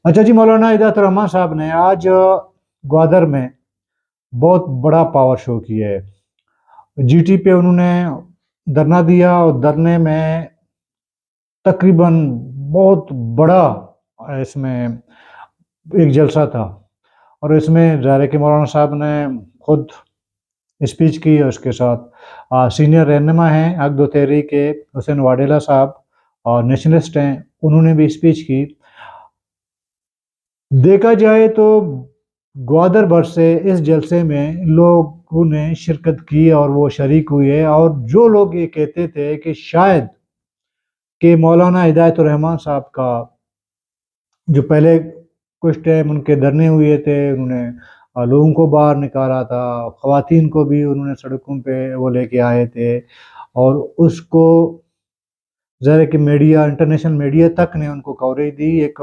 اچھا جی، مولانا ہدایت الرحمان صاحب نے آج گوادر میں بہت بڑا پاور شو کیا ہے۔ جی ٹی پہ انہوں نے دھرنا دیا اور دھرنے میں تقریباً بہت بڑا اس میں ایک جلسہ تھا، اور اس میں ظاہر ہے کہ مولانا صاحب نے خود اسپیچ کی، اور اس کے ساتھ سینئر رہنما ہیں حق دو تحریک کے حسین واڈیلا صاحب اور نیشنلسٹ ہیں، انہوں نے بھی اسپیچ کی۔ دیکھا جائے تو گوادر بھر سے اس جلسے میں لوگوں نے شرکت کی اور وہ شریک ہوئے، اور جو لوگ یہ کہتے تھے کہ شاید کہ مولانا ہدایت الرحمان صاحب کا جو پہلے کچھ ٹائم ان کے دھرنے ہوئے تھے، انہوں نے لوگوں کو باہر نکالا تھا، خواتین کو بھی انہوں نے سڑکوں پہ وہ لے کے آئے تھے، اور اس کو ظاہر ہے کہ میڈیا، انٹرنیشنل میڈیا تک نے ان کو کوریج دی۔ ایک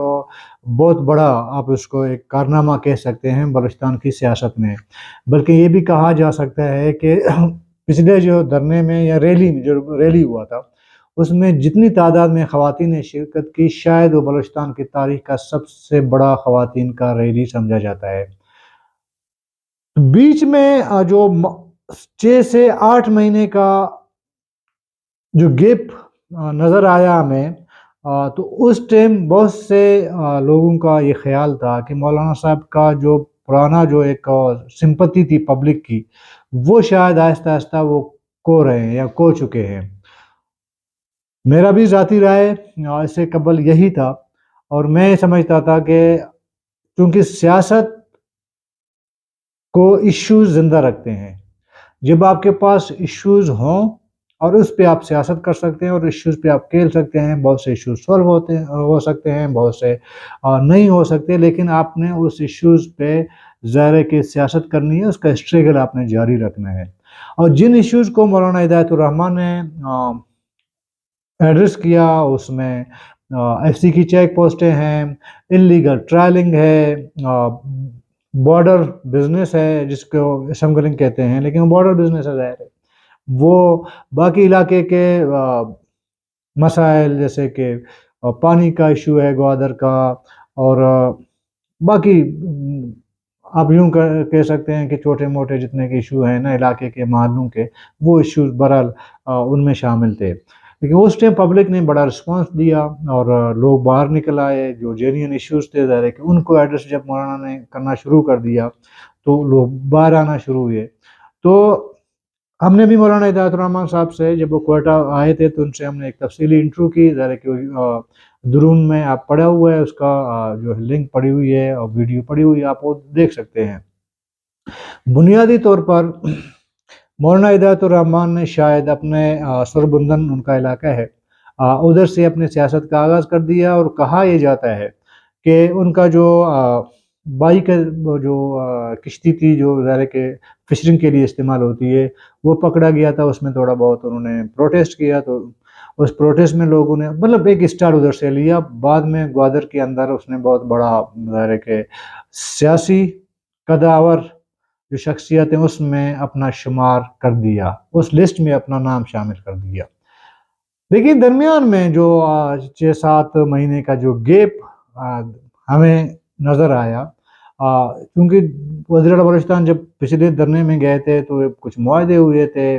بہت بڑا آپ اس کو ایک کارنامہ کہہ سکتے ہیں بلوچستان کی سیاست میں، بلکہ یہ بھی کہا جا سکتا ہے کہ پچھلے جو دھرنے میں یا ریلی میں جو ریلی ہوا تھا، اس میں جتنی تعداد میں خواتین نے شرکت کی، شاید وہ بلوچستان کی تاریخ کا سب سے بڑا خواتین کا ریلی سمجھا جاتا ہے۔ بیچ میں جو 6 سے 8 مہینے کا جو گیپ نظر آیا ہمیں، تو اس ٹائم بہت سے لوگوں کا یہ خیال تھا کہ مولانا صاحب کا جو پرانا جو ایک سمپتی تھی پبلک کی، وہ شاید آہستہ آہستہ وہ کھو رہے ہیں یا کھو چکے ہیں۔ میرا بھی ذاتی رائے اس سے قبل یہی تھا، اور میں سمجھتا تھا کہ چونکہ سیاست کو ایشوز زندہ رکھتے ہیں، جب آپ کے پاس ایشوز ہوں اور اس پہ آپ سیاست کر سکتے ہیں اور ایشوز پہ آپ کھیل سکتے ہیں، بہت سے ایشوز سولو ہو سکتے ہیں، بہت سے نہیں ہو سکتے، لیکن آپ نے اس ایشوز پہ ظاہر ہے کہ سیاست کرنی ہے، اس کا اسٹرگل آپ نے جاری رکھنا ہے۔ اور جن ایشوز کو مولانا ہدایت الرحمان نے ایڈریس کیا، اس میں ایف سی کی چیک پوسٹیں ہیں، انلیگل ٹرائلنگ ہے، بارڈر بزنس ہے جس کو اسمگلنگ کہتے ہیں، لیکن وہ بارڈر بزنس ہے، ظاہر ہے وہ باقی علاقے کے مسائل جیسے کہ پانی کا ایشو ہے گوادر کا، اور باقی آپ یوں کہہ سکتے ہیں کہ چھوٹے موٹے جتنے کے ایشو ہیں نا علاقے کے محلوں کے، وہ ایشوز بہرحال ان میں شامل تھے۔ لیکن اس ٹائم پبلک نے بڑا رسپانس دیا اور لوگ باہر نکل آئے، جو جینین ایشوز تھے ظاہر ہے کہ ان کو ایڈریس جب مولانا نے کرنا شروع کر دیا تو لوگ باہر آنا شروع ہوئے۔ تو ہم نے بھی مولانا ہدایت الرحمان صاحب سے جب وہ کوئٹہ آئے تھے تو ان سے ہم نے ایک تفصیلی انٹرویو کی، ظاہر ہے کہ درون میں آپ پڑھا ہوا ہے، اس کا جو لنک پڑی ہوئی ہے اور ویڈیو پڑی ہوئی ہے، آپ وہ دیکھ سکتے ہیں۔ بنیادی طور پر مولانا ہدایت الرحمان نے شاید اپنے سربندن ان کا علاقہ ہے، ادھر سے اپنے سیاست کا آغاز کر دیا، اور کہا یہ جاتا ہے کہ ان کا جو بائی کا جو کشتی تھی جو ظاہر ہے کہ فشرنگ کے لیے استعمال ہوتی ہے، وہ پکڑا گیا تھا، اس میں تھوڑا بہت انہوں نے پروٹیسٹ کیا، تو اس پروٹیسٹ میں لوگوں نے مطلب ایک اسٹار ادھر سے لیا، بعد میں گوادر کے اندر اس نے بہت بڑا ظاہر ہے کہ سیاسی قداور جو شخصیت ہیں اس میں اپنا شمار کر دیا، اس لسٹ میں اپنا نام شامل کر دیا۔ لیکن درمیان میں جو 6 7 مہینے کا جو گیپ ہمیں نظر آیا، کیونکہ وزیر اعلیٰ بلوچستان جب پچھلے دھرنے میں گئے تھے تو کچھ معاہدے ہوئے تھے،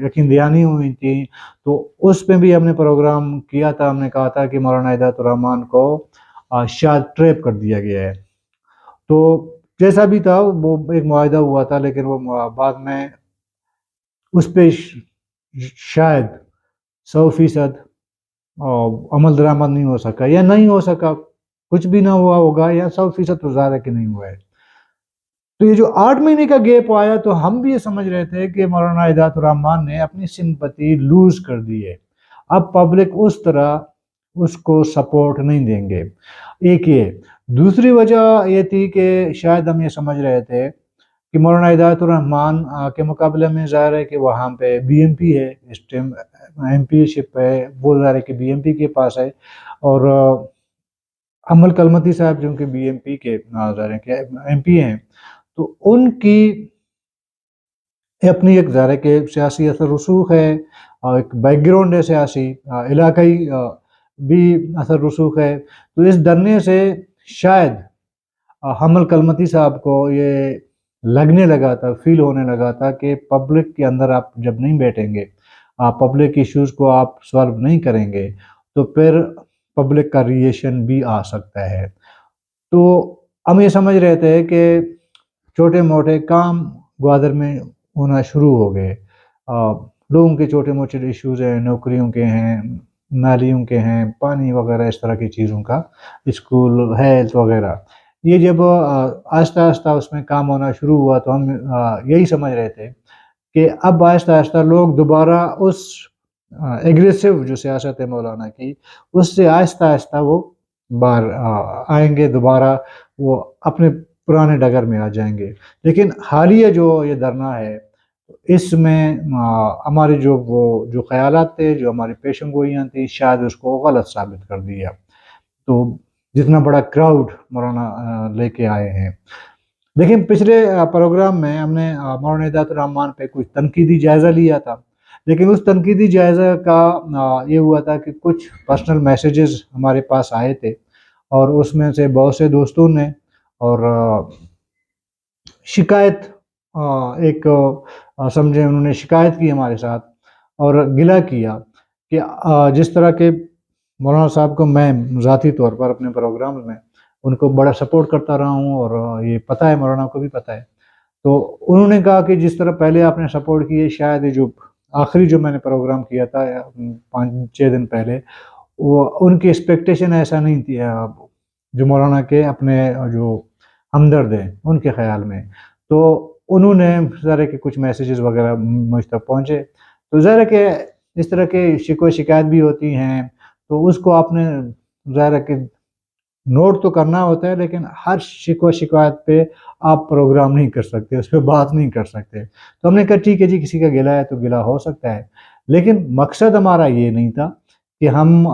یقین دہانی ہوئی تھی، تو اس پہ بھی ہم نے پروگرام کیا تھا، ہم نے کہا تھا کہ مولانا ہدایت الرحمان کو شاید ٹریپ کر دیا گیا ہے۔ تو جیسا بھی تھا وہ ایک معاہدہ ہوا تھا، لیکن وہ بعد میں اس پہ شاید 100% عمل درآمد نہیں ہو سکا، یا نہیں ہو سکا، کچھ بھی نہ ہوا ہوگا، یا 100% تو ظاہر ہے کہ نہیں ہوا ہے۔ تو یہ جو 8 مہینے کا گیپ آیا تو ہم بھی یہ سمجھ رہے تھے کہ مولانا ہدایت الرحمان نے اپنی سمپتی لوز کر دی ہے، اب پبلک اس طرح اس کو سپورٹ نہیں دیں گے، ایک یہ۔ دوسری وجہ یہ تھی کہ شاید ہم یہ سمجھ رہے تھے کہ مولانا ہدایت الرحمان کے مقابلے میں ظاہر ہے کہ وہاں پہ بی ایم پی ہے، اس ٹائم ایم پی شپ ہے، وہ ظاہر ہے کہ بی ایم پی کے پاس ہے، اور امل کلمتی صاحب جو کہ بی ایم پی کے ظاہر ہے کہ ایم پی ہیں، تو ان کی اپنی ایک ظاہر ہے کہ سیاسی اثر رسوخ ہے، اور ایک بیک گراؤنڈ ہے سیاسی، علاقائی بھی اثر رسوخ ہے۔ تو اس دھرنے سے شاید حمل کلمتی صاحب کو یہ لگنے لگا تھا، فیل ہونے لگا تھا کہ پبلک کے اندر آپ جب نہیں بیٹھیں گے، پبلک ایشوز کو آپ سالو نہیں کریں گے تو پھر پبلک کا ریئیکشن بھی آ سکتا ہے۔ تو ہم یہ سمجھ رہے تھے کہ چھوٹے موٹے کام گوادر میں ہونا شروع ہو گئے، لوگوں کے چھوٹے موٹے ایشوز ہیں، نوکریوں کے ہیں، نالیوں کے ہیں، پانی وغیرہ اس طرح کی چیزوں کا، اسکول، ہیلتھ وغیرہ، یہ جب آہستہ آہستہ اس میں کام ہونا شروع ہوا تو ہم یہی سمجھ رہے تھے کہ اب آہستہ آہستہ لوگ دوبارہ اس ایگریسو جو سیاست ہے مولانا کی، اس سے آہستہ آہستہ وہ باہر آئیں گے، دوبارہ وہ اپنے پرانے ڈگر میں آ جائیں گے۔ لیکن حالیہ جو یہ دھرنا ہے، اس میں ہمارے جو خیالات تھے، جو ہماری پیشن گوئیاں تھیں، شاید اس کو غلط ثابت کر دیا۔ تو جتنا بڑا کراؤڈ مولانا لے کے آئے ہیں، لیکن پچھلے پروگرام میں ہم نے مولانا ہدایت الرحمان پہ کچھ تنقیدی جائزہ لیا تھا، لیکن اس تنقیدی جائزہ کا یہ ہوا تھا کہ کچھ پرسنل میسیجز ہمارے پاس آئے تھے، اور اس میں سے بہت سے دوستوں نے اور شکایت ایک سمجھے انہوں نے شکایت کی ہمارے ساتھ اور گلہ کیا کہ جس طرح کے مولانا صاحب کو میں ذاتی طور پر اپنے پروگرام میں ان کو بڑا سپورٹ کرتا رہا ہوں، اور یہ پتہ ہے، مولانا کو بھی پتہ ہے، تو انہوں نے کہا کہ جس طرح پہلے آپ نے سپورٹ کیے، شاید یہ جو آخری جو میں نے پروگرام کیا تھا 5-6 دن پہلے، وہ ان کی ایکسپیکٹیشن ایسا نہیں تھی جو مولانا کے اپنے جو ہمدرد ہیں ان کے خیال میں۔ تو انہوں نے ظاہر ہے کہ کچھ میسیجز وغیرہ مجھ تک پہنچے، تو ظاہر ہے کہ اس طرح کے شکوے شکایت بھی ہوتی ہیں، تو اس کو آپ نے ظاہر ہے کہ نوٹ تو کرنا ہوتا ہے، لیکن ہر شکوہ شکایت پہ آپ پروگرام نہیں کر سکتے، اس پہ بات نہیں کر سکتے۔ تو ہم نے کہا ٹھیک ہے جی، کسی کا گلہ ہے تو گلہ ہو سکتا ہے، لیکن مقصد ہمارا یہ نہیں تھا کہ ہم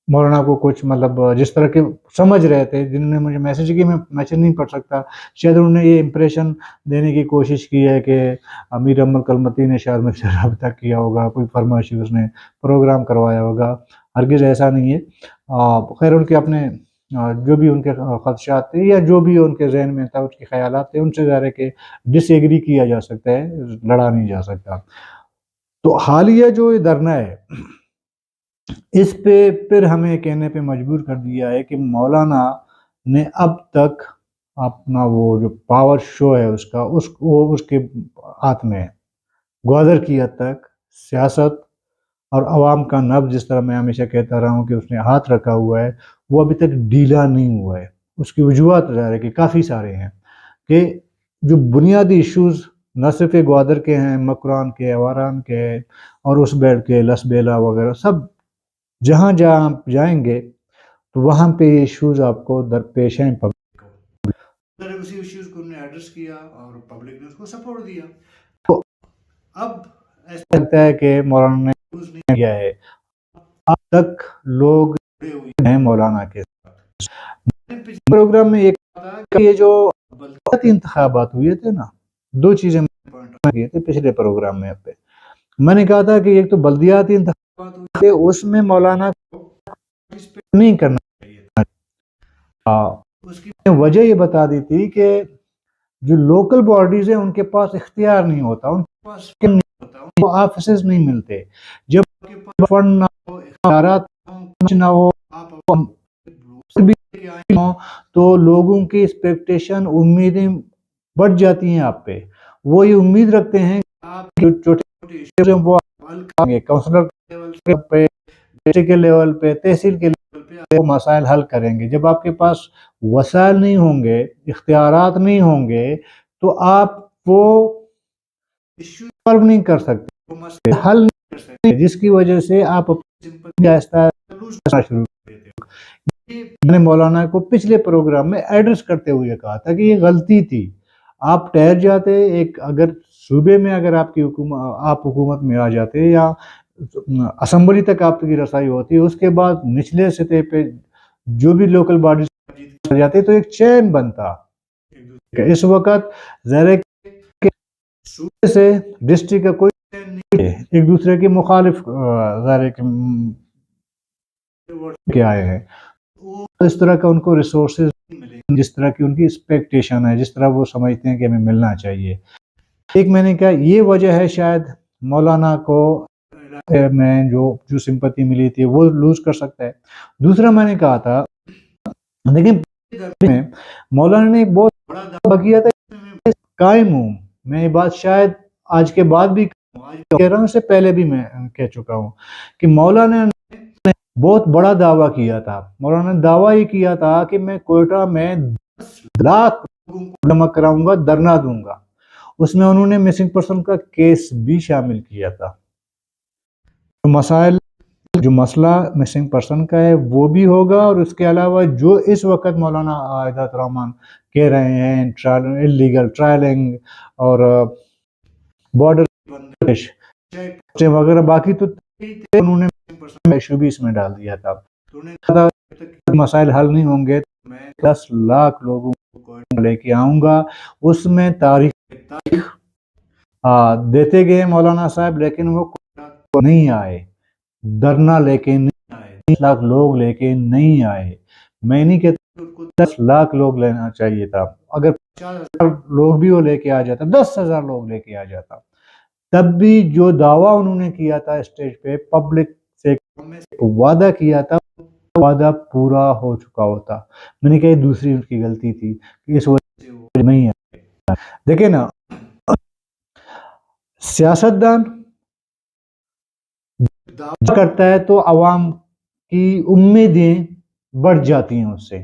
مولانا کو کچھ مطلب جس طرح کے سمجھ رہے تھے، جنہوں نے مجھے میسیج کی، میں میسیج نہیں پڑھ سکتا، شاید انہوں نے یہ امپریشن دینے کی کوشش کی ہے کہ امیر حمل کلمتی نے شاید مجھ سے رابطہ کیا ہوگا، کوئی فرمائشی اس نے پروگرام کروایا ہوگا۔ ہرگز ایسا نہیں ہے۔ خیر، ان کے اپنے جو بھی ان کے خدشات تھے یا جو بھی ان کے ذہن میں تھا، اس کے خیالات تھے، ان سے ظاہر ہے کہ ڈس ایگری کیا جا سکتا ہے، لڑا نہیں جا سکتا۔ تو حالیہ جو یہ دھرنا ہے، اس پہ پھر ہمیں کہنے پہ مجبور کر دیا ہے کہ مولانا نے اب تک اپنا وہ جو پاور شو ہے اس کا، اس کے ہاتھ میں ہے۔ گوادر کی حد تک سیاست اور عوام کا نبض، جس طرح میں ہمیشہ کہتا رہا ہوں کہ اس نے ہاتھ رکھا ہوا ہے، وہ ابھی تک ڈھیلا نہیں ہوا ہے۔ اس کی وجوہات ظاہر ہے کہ کافی سارے ہیں، کہ جو بنیادی ایشوز نہ صرف گوادر کے ہیں، مکران کے، اواران کے، اور اس بیڑ کے، لس بیلا وغیرہ، سب جہاں جہاں آپ جائیں گے تو وہاں پہ یہ ایشوز آپ کو درپیش ہیں۔ پبلک کو اسی ایشوز کو انہوں نے ایڈریس کیا اور پبلک نے اس کو سپورٹ دیا۔ تو اب ایسا لگتا ہے کہ مولانا نے یوز نہیں کیا ہے، اب تک لوگ جڑے ہوئے ہیں مولانا کے ساتھ۔ پروگرام میں ایک تھا کہ یہ جو بلدیاتی انتخابات ہوئے تھے نا، دو چیزیں میں پوائنٹ کیے تھے پچھلے پروگرام میں پہ۔ میں نے کہا تھا کہ ایک تو بلدیاتی انتخابات ہوئے تھے، اس میں مولانا کو نہیں کرنا چاہیے تھا۔ اس کی وجہ یہ بتا دی تھی کہ جو لوکل باڈیز ہیں ان کے پاس اختیار نہیں ہوتا، ان کے پاس نہیں ہوتا، ان کو آفیسز نہیں ملتے۔ جب آپ کے پاس فنڈ نہ ہو، اختیارات نہ ہو، آپ تو لوگوں کی ایکسپیکٹیشن، امیدیں بڑھ جاتی ہیں آپ پہ۔ وہ یہ امید رکھتے ہیں کہ آپ جو چھوٹے چھوٹے ایشوز ہیں وہ حل کریں گے، کونسلر پہ، ڈسٹرکٹ کے لیول پہ، تحصیل کے لیول پہ وہ مسائل حل کریں گے۔ جب آپ کے پاس وسائل نہیں ہوں گے، اختیارات نہیں ہوں گے، تو آپ وہ ایشو سالو نہیں کر سکتے، وہ مسئلے حل نہیں کر سکتے، جس کی وجہ سے آپ اپنی آہستہ لوز کرنا شروع کر دیتے ہو۔ میں نے مولانا کو پچھلے پروگرام میں ایڈریس کرتے ہوئے کہا تھا کہ یہ غلطی تھی، آپ ٹھہر جاتے، ایک اگر صوبے میں اگر آپ حکومت میں آ جاتے یا اسمبلی تک آپ کی رسائی ہوتی، اس کے بعد نچلے سطح پہ جو بھی لوکل باڈیز آ جاتے تو ایک چین بنتا۔ اس وقت ظاہر ہے کہ صوبے سے ڈسٹرکٹ کا کوئی چین نہیں ہے، ایک دوسرے کے مخالف ظاہر ہے کہ آئے ہیں۔ اس طرح کا ان کو ریسورسز جس طرح کی ان کی ایکسپیکٹیشن ہے، جس طرح وہ سمجھتے ہیں کہ ہمیں ملنا چاہیے. ایک میں نے کہا یہ وجہ ہے شاید مولانا کو میں جو سمپتی ملی تھی وہ لوز کر سکتا ہے. دوسرا میں نے کہا تھا لیکن مولانا نے ایک بہت بڑا دعویٰ کیا تھا، قائم ہوں میں، یہ بات شاید آج کے بعد بھی کہہ رہا ہوں، اس سے پہلے بھی میں کہہ چکا ہوں کہ مولانا نے بہت بڑا دعویٰ کیا تھا. مولانا نے دعویٰ یہ کیا تھا کہ میں کوئٹہ میں 10 لاکھ لوگوں کو جمع کراؤں گا، دھرنا دوں گا. اس میں انہوں نے مسنگ پرسن کا کیس بھی شامل کیا تھا. جو مسئلہ مسنگ پرسن کا ہے وہ بھی ہوگا، اور اس کے علاوہ جو اس وقت مولانا ہدایت الرحمان کہہ رہے ہیں اللیگل ٹرائلنگ اور بارڈر وغیرہ باقی، تو انہوں نے ایشو بھی اس میں ڈال دیا تھا. مسائل حل نہیں ہوں گے تو میں 10 لاکھ لوگوں کو لے کے آؤں گا. اس میں تاریخ دیتے گئے مولانا صاحب، لیکن وہ نہیں آئے، دھرنا لے کے نہیں آئے، 10 لاکھ لوگ لے کے نہیں آئے. میں نہیں کہتا 10 لاکھ لوگ لینا چاہیے تھا، اگر 50,000 لوگ بھی وہ لے کے آ جاتا، 10,000 لوگ لے کے آ جاتا، تب بھی جو دعویٰ انہوں نے کیا تھا اسٹیج پہ پبلک سے وعدہ کیا تھا، وعدہ پورا ہو چکا ہوتا. میں نے کہا یہ دوسری ان کی غلطی تھی کہ اس وجہ سے وہ نہیں آئے. دیکھیں نا، سیاستدان دعویٰ کرتا ہے تو عوام کی امیدیں بڑھ جاتی ہیں اس سے.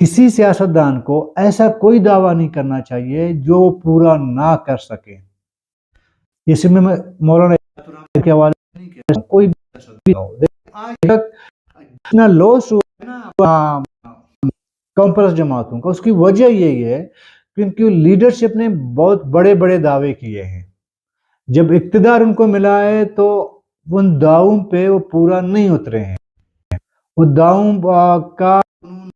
کسی سیاستدان کو ایسا کوئی دعویٰ نہیں کرنا چاہیے جو وہ پورا نہ کر سکے. اس میں مولانا کے حوالے نہیں کہہ رہا، کوئی بھی آج تک اتنا لوس ہوا کانفرنس جماعتوں کا، اس کی وجہ یہی ہے کیونکہ لیڈرشپ نے بہت بڑے بڑے دعوے کیے ہیں. جب اقتدار ان کو ملا ہے تو ان دعووں پہ وہ پورا نہیں اترے ہیں. وہ دعووں کا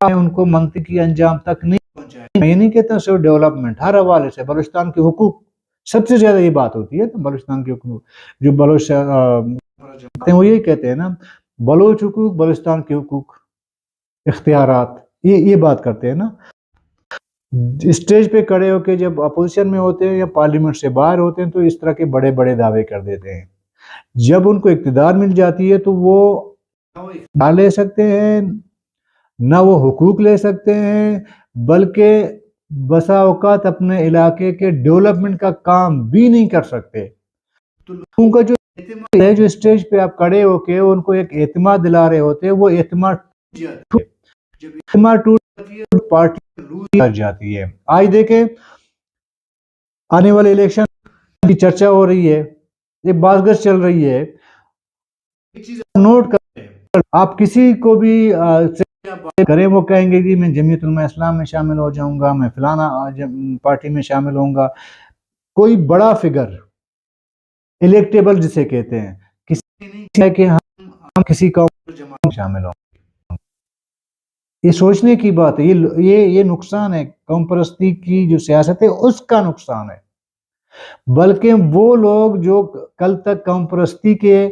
ان کو منطقی انجام تک نہیں پہنچایا. میں یہ نہیں کہتا صرف ڈیولپمنٹ، ہر حوالے سے بلوچستان کے حقوق سب سے زیادہ یہ بات ہوتی ہے. تو بلوچستان کے حقوق جو بلوچ وہ یہی کہتے ہیں نا، بلوچ حقوق، بلوچستان کے حقوق، اختیارات، یہ بات کرتے ہیں نا. اسٹیج پہ کھڑے ہو کے جب اپوزیشن میں ہوتے ہیں یا پارلیمنٹ سے باہر ہوتے ہیں تو اس طرح کے بڑے بڑے دعوے کر دیتے ہیں. جب ان کو اقتدار مل جاتی ہے تو وہ نہ لے سکتے ہیں، نہ وہ حقوق لے سکتے ہیں، بلکہ بسا اوقات اپنے علاقے کے ڈیولپمنٹ کا کام بھی نہیں کر سکتے. تو لوگوں کا جو اعتماد ہے، جو اسٹیج پہ آپ کھڑے ہو کے ان کو ایک اعتماد دلا رہے ہوتے ہیں، وہ اعتماد جب اعتماد ٹوٹ جاتی ہے تو پارٹی لوز کر جاتی ہے. آج دیکھیں آنے والے الیکشن کی چرچا ہو رہی ہے، ایک باز گشت چل رہی ہے. ایک چیز نوٹ کریں، آپ کسی کو بھی کریں وہ کہیں گے کہ میں جمعیت علماء اسلام میں شامل ہو جاؤں گا، میں فلانا پارٹی میں شامل ہوں گا. کوئی بڑا فگر الیکٹیبل جسے کہتے ہیں، کسی نہیں ہے کہ ہم کسی قوم جماعت میں شامل ہوں. یہ سوچنے کی بات ہے، یہ نقصان ہے قوم پرستی کی جو سیاست ہے اس کا نقصان ہے. بلکہ وہ لوگ جو کل تک قوم پرستی کے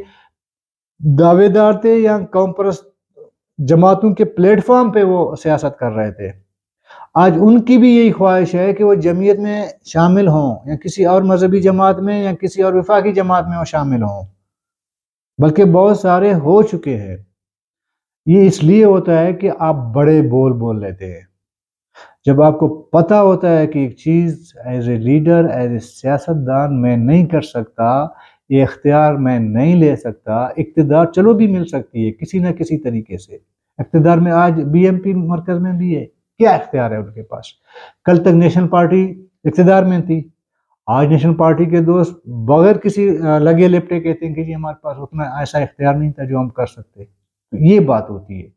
دعوے دار تھے یا قوم پرست جماعتوں کے پلیٹ فارم پہ وہ سیاست کر رہے تھے، آج ان کی بھی یہی خواہش ہے کہ وہ جمعیت میں شامل ہوں یا کسی اور مذہبی جماعت میں یا کسی اور وفاقی جماعت میں وہ شامل ہوں، بلکہ بہت سارے ہو چکے ہیں. یہ اس لیے ہوتا ہے کہ آپ بڑے بول لیتے ہیں. جب آپ کو پتہ ہوتا ہے کہ ایک چیز as a leader, as a سیاستدان میں نہیں کر سکتا، یہ اختیار میں نہیں لے سکتا، اقتدار چلو بھی مل سکتی ہے کسی نہ کسی طریقے سے. اقتدار میں آج بی ایم پی مرکز میں بھی ہے، کیا اختیار ہے ان کے پاس؟ کل تک نیشنل پارٹی اقتدار میں تھی، آج نیشنل پارٹی کے دوست بغیر کسی لگے لپٹے کہتے ہیں کہ جی ہمارے پاس اتنا ایسا اختیار نہیں تھا جو ہم کر سکتے. یہ بات ہوتی ہے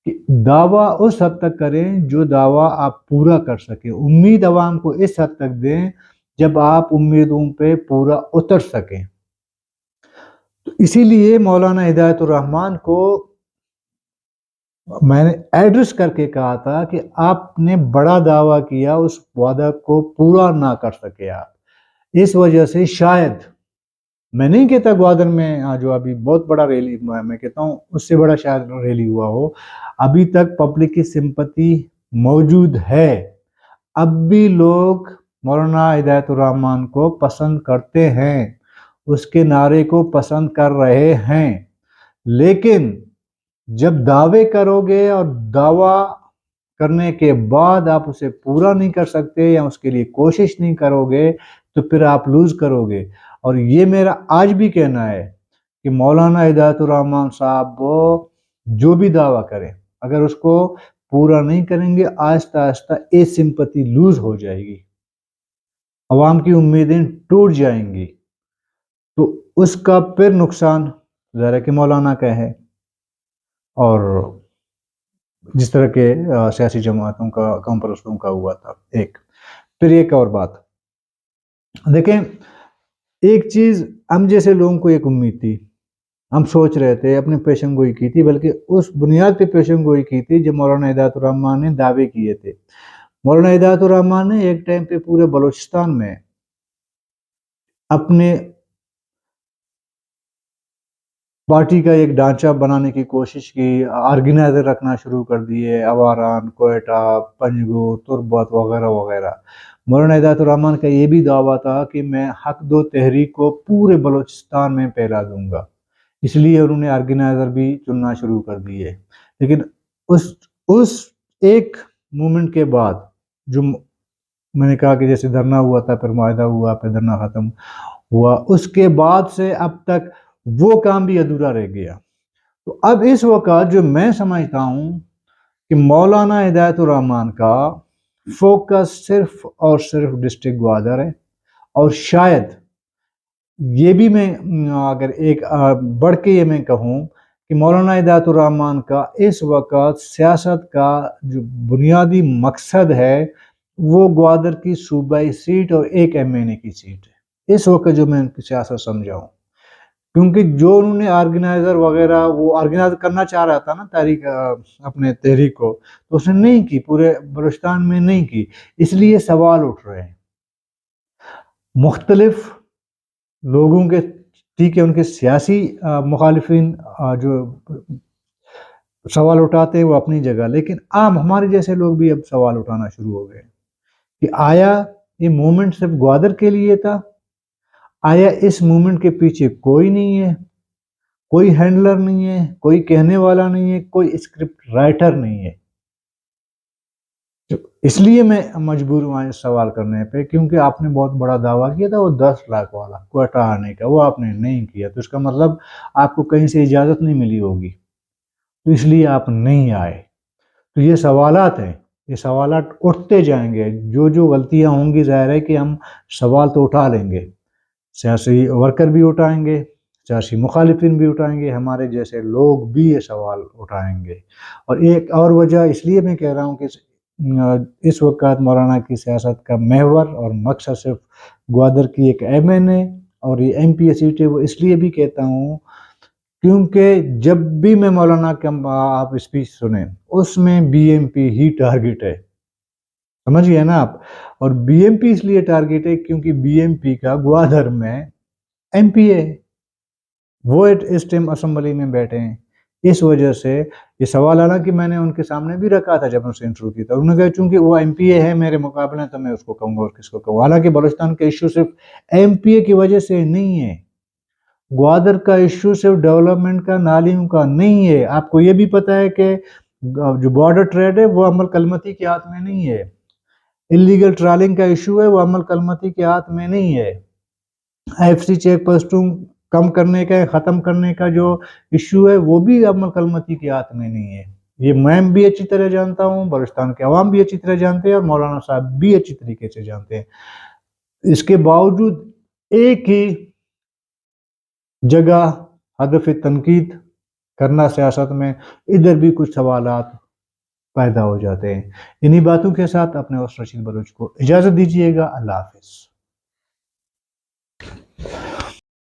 کہ دعویٰ اس حد تک کریں جو دعویٰ آپ پورا کر سکیں. امید عوام کو اس حد تک دیں جب آپ امیدوں پہ پورا اتر سکیں. تو اسی لیے مولانا ہدایت الرحمان کو میں نے ایڈریس کر کے کہا تھا کہ آپ نے بڑا دعویٰ کیا، اس وعدہ کو پورا نہ کر سکے آپ، اس وجہ سے شاید میں نہیں کہتا گوادر میں جو ابھی بہت بڑا ریلی، میں کہتا ہوں اس سے بڑا شاید ریلی ہوا ہو، ابھی تک پبلک کی سمپتی موجود ہے، اب بھی لوگ مولانا ہدایت الرحمان کو پسند کرتے ہیں، اس کے نعرے کو پسند کر رہے ہیں، لیکن جب دعوے کرو گے اور دعویٰ کرنے کے بعد آپ اسے پورا نہیں کر سکتے یا اس کے لیے کوشش نہیں کرو گے تو پھر آپ لوز کرو گے۔ اور یہ میرا آج بھی کہنا ہے کہ مولانا ہدایت الرحمان صاحب وہ جو بھی دعویٰ کریں، اگر اس کو پورا نہیں کریں گے آہستہ آہستہ یہ سمپتی لوز ہو جائے گی، عوام کی امیدیں ٹوٹ جائیں گی، تو اس کا پھر نقصان ظاہر ہے کہ مولانا کا ہے، اور جس طرح کے سیاسی جماعتوں کا قوم پرستوں کا ہوا تھا۔ پھر ایک اور بات دیکھیں، ایک چیز ہم جیسے لوگوں کو ایک امید تھی، ہم سوچ رہے تھے، اپنی پیشن گوئی کی تھی، بلکہ اس بنیاد پہ پیشن گوئی کی تھی جب مولانا ہدایت الرحمان نے دعوے کیے تھے۔ مولانا ہدایت الرحمان نے ایک ٹائم پہ پورے بلوچستان میں اپنے پارٹی کا ایک ڈھانچہ بنانے کی کوشش کی، آرگنائزر رکھنا شروع کر دیے، اواران، کوئٹہ، پنجگور، تربت وغیرہ وغیرہ۔ مولانا ہدایت الرحمان کا یہ بھی دعویٰ تھا کہ میں حق دو تحریک کو پورے بلوچستان میں پھیلا دوں گا، اس لیے انہوں نے آرگنائزر بھی چننا شروع کر دیے۔ لیکن اس ایک مومنٹ کے بعد جو میں نے کہا کہ جیسے دھرنا ہوا تھا، پھر معاہدہ ہوا، پھر دھرنا ختم ہوا، اس کے بعد سے اب تک وہ کام بھی ادھورا رہ گیا۔ تو اب اس وقت جو میں سمجھتا ہوں کہ مولانا ہدایت الرحمان کا فوکس صرف اور صرف ڈسٹرکٹ گوادر ہے، اور شاید یہ بھی میں اگر ایک بڑھ کے یہ میں کہوں کہ مولانا ہدایت الرحمان کا اس وقت سیاست کا جو بنیادی مقصد ہے وہ گوادر کی صوبائی سیٹ اور ایک MNA کی سیٹ ہے، اس وقت جو میں ان کی سیاست سمجھاؤں، کیونکہ جو انہوں نے آرگنائزر وغیرہ وہ آرگنائز کرنا چاہ رہا تھا نا تحریک، اپنے تحریک کو، تو اس نے نہیں کی، پورے بلوچستان میں نہیں کی، اس لیے سوال اٹھ رہے ہیں مختلف لوگوں کے، ٹھیک ہے ان کے سیاسی مخالفین جو سوال اٹھاتے ہیں وہ اپنی جگہ، لیکن عام ہمارے جیسے لوگ بھی اب سوال اٹھانا شروع ہو گئے کہ آیا یہ مومنٹ صرف گوادر کے لیے تھا؟ آیا اس مومنٹ کے پیچھے کوئی نہیں ہے، کوئی ہینڈلر نہیں ہے، کوئی کہنے والا نہیں ہے، کوئی اسکرپٹ رائٹر نہیں ہے؟ اس لیے میں مجبور ہوا اس سوال کرنے پہ، کیونکہ آپ نے بہت بڑا دعویٰ کیا تھا وہ 10 لاکھ والا کوئٹہ آنے کا، وہ آپ نے نہیں کیا، تو اس کا مطلب آپ کو کہیں سے اجازت نہیں ملی ہوگی، تو اس لیے آپ نہیں آئے۔ تو یہ سوالات ہیں، یہ سوالات اٹھتے جائیں گے، جو غلطیاں ہوں گی ظاہر ہے کہ ہم سوال تو اٹھا لیں گے، سیاسی ورکر بھی اٹھائیں گے، سیاسی مخالفین بھی اٹھائیں گے، ہمارے جیسے لوگ بھی یہ سوال اٹھائیں گے۔ اور ایک اور وجہ اس لیے میں کہہ رہا ہوں کہ اس وقت مولانا کی سیاست کا محور اور مقصد صرف گوادر کی ایک MNA اور یہ MP سیٹ ہے، وہ اس لیے بھی کہتا ہوں کیونکہ جب بھی میں مولانا کا آپ اسپیچ سنیں اس میں BMP ہی ٹارگٹ ہے، سمجھ گئے نا آپ؟ اور BMP اس لیے ٹارگٹ ہے کیونکہ BMP کا گوادر میں MP ہے، وہ اس ٹائم اسمبلی میں بیٹھے ہیں، اس وجہ سے یہ سوال آنا کہ میں نے ان کے سامنے بھی رکھا تھا جب ان سے انٹرویو کیا تھا، انہوں نے کہا چونکہ وہ MPA ہے میرے مقابلے تو میں اس کو کہوں گا اور کس کو کہوں، حالانکہ بلوچستان کا ایشو صرف MPA کی وجہ سے نہیں ہے، گوادر کا ایشو صرف ڈیولپمنٹ کا، نالیوں کا نہیں ہے۔ آپ کو یہ بھی پتہ ہے کہ جو بارڈر ٹریڈ ہے وہ عمل کلمتی کے ہاتھ میں نہیں ہے، اللیگل ٹرالنگ کا ایشو ہے وہ عمل کلمتی کے ہاتھ میں نہیں ہے، IFC چیک پوسٹوں کم کرنے کا، ختم کرنے کا جو ایشو ہے وہ بھی عمل کلمتی کے ہاتھ میں نہیں ہے، یہ میں بھی اچھی طرح جانتا ہوں، بلوچستان کے عوام بھی اچھی طرح جانتے ہیں، اور مولانا صاحب بھی اچھی طریقے سے جانتے ہیں۔ اس کے باوجود ایک ہی جگہ ہدف تنقید کرنا سیاست میں، ادھر بھی کچھ سوالات پیدا ہو جاتے ہیں۔ انہی باتوں کے ساتھ اپنے ہوسٹ رشید بلوچ کو اجازت دیجیے گا، اللہ حافظ۔